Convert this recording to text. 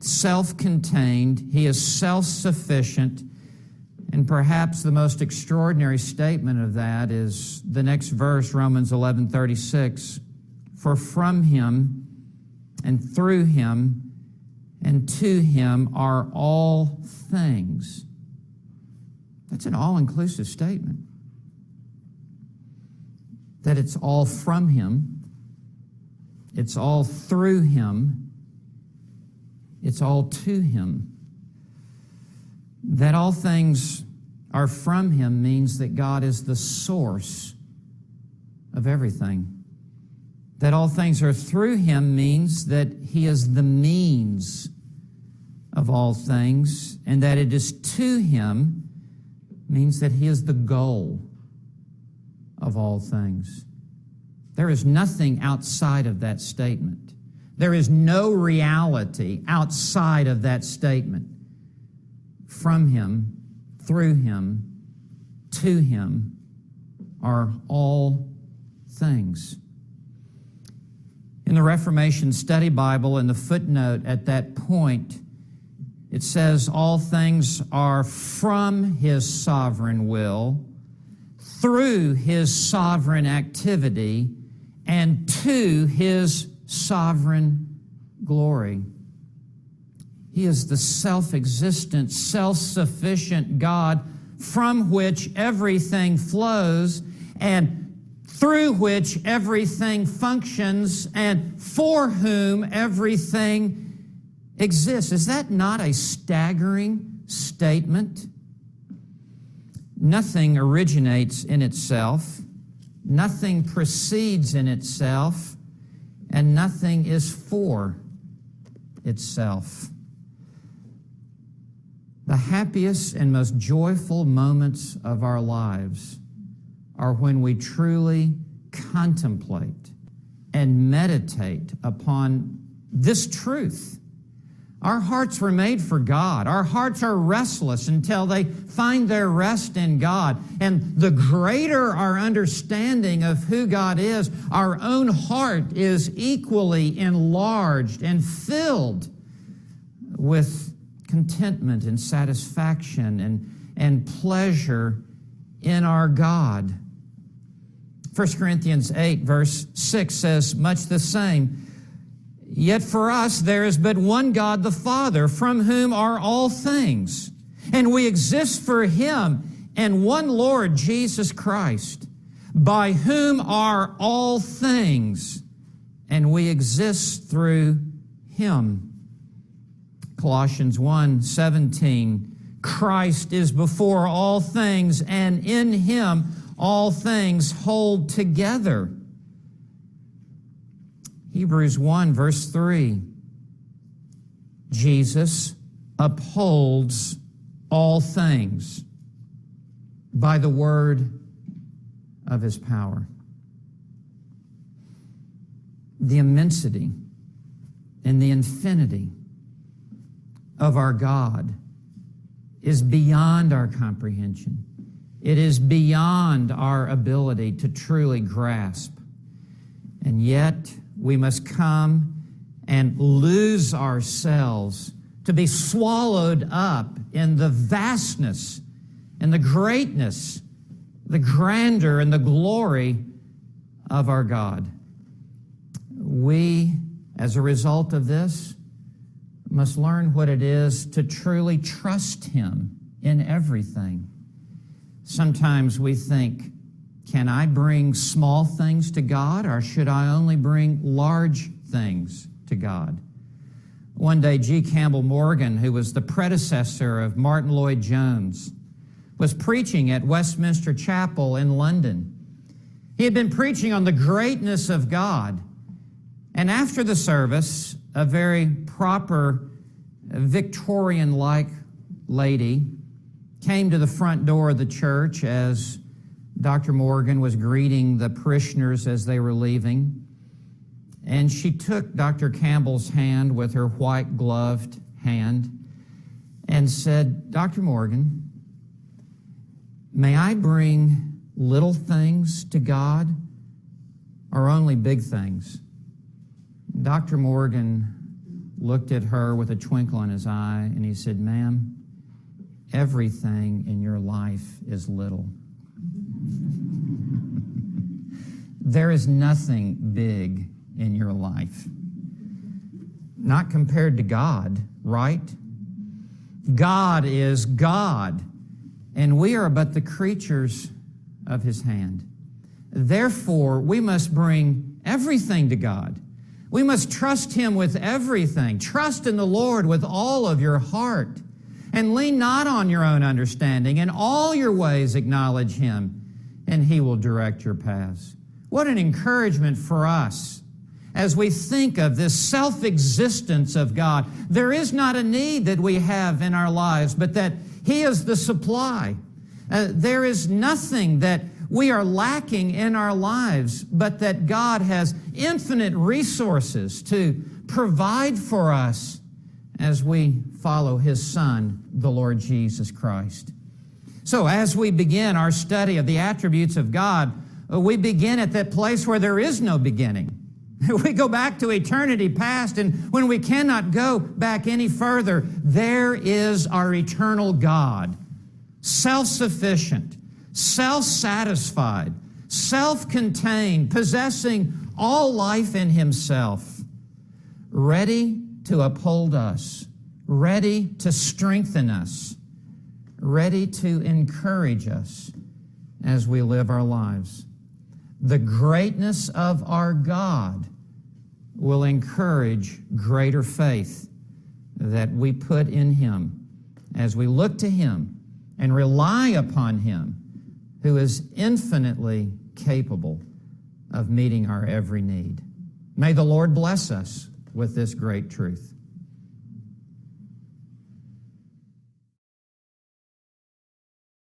self-contained. He is self-sufficient. And perhaps the most extraordinary statement of that is the next verse, Romans 11:36. For from him and through him and to him are all things. That's an all-inclusive statement. That it's all from him, it's all through him, it's all to him. That all things are from him means that God is the source of everything. That all things are through him means that he is the means of all things, and that it is to him means that he is the goal of all things. There is nothing outside of that statement. There is no reality outside of that statement. From him, through him, to him are all things. In the Reformation Study Bible, in the footnote at that point, it says, all things are from his sovereign will, through his sovereign activity, and to his sovereign glory. He is the self-existent, self-sufficient God from which everything flows and through which everything functions and for whom everything exists. Is that not a staggering statement? Nothing originates in itself, nothing proceeds in itself, and nothing is for itself. The happiest and most joyful moments of our lives are when we truly contemplate and meditate upon this truth. Our hearts were made for God. Our hearts are restless until they find their rest in God. And the greater our understanding of who God is, our own heart is equally enlarged and filled with contentment and satisfaction and pleasure in our God. 1 Corinthians 8, verse 6 says much the same. Yet for us there is but one God, the Father, from whom are all things, and we exist for him, and one Lord, Jesus Christ, by whom are all things, and we exist through him. Colossians 1:17, Christ is before all things, and in him all things hold together. Hebrews 1, verse 3, Jesus upholds all things by the word of his power. The immensity and the infinity of our God is beyond our comprehension. It is beyond our ability to truly grasp. And yet, we must come and lose ourselves to be swallowed up in the vastness and the greatness, the grandeur and the glory of our God. We, as a result of this, must learn what it is to truly trust him in everything. Sometimes we think, can I bring small things to God, or should I only bring large things to God? One day, G. Campbell Morgan, who was the predecessor of Martin Lloyd-Jones, was preaching at Westminster Chapel in London. He had been preaching on the greatness of God. And after the service, a very proper, Victorian-like lady came to the front door of the church as Dr. Morgan was greeting the parishioners as they were leaving. And she took Dr. Campbell's hand with her white gloved hand and said, Dr. Morgan, may I bring little things to God or only big things? Dr. Morgan looked at her with a twinkle in his eye, and he said, "Ma'am, everything in your life is little. There is nothing big in your life. Not compared to God, right? God is God, and we are but the creatures of His hand. Therefore, we must bring everything to God. We must trust Him with everything. Trust in the Lord with all of your heart, and lean not on your own understanding. In all your ways acknowledge Him, and He will direct your paths." What an encouragement for us as we think of this self-existence of God. There is not a need that we have in our lives, but that He is the supply. There is nothing that we are lacking in our lives, but that God has infinite resources to provide for us as we follow His Son, the Lord Jesus Christ. So as we begin our study of the attributes of God, we begin at that place where there is no beginning. We go back to eternity past, and when we cannot go back any further, there is our eternal God, self-sufficient, self-satisfied, self-contained, possessing all life in Himself, ready to uphold us, ready to strengthen us, ready to encourage us as we live our lives. The greatness of our God will encourage greater faith that we put in Him as we look to Him and rely upon Him, who is infinitely capable of meeting our every need. May the Lord bless us with this great truth.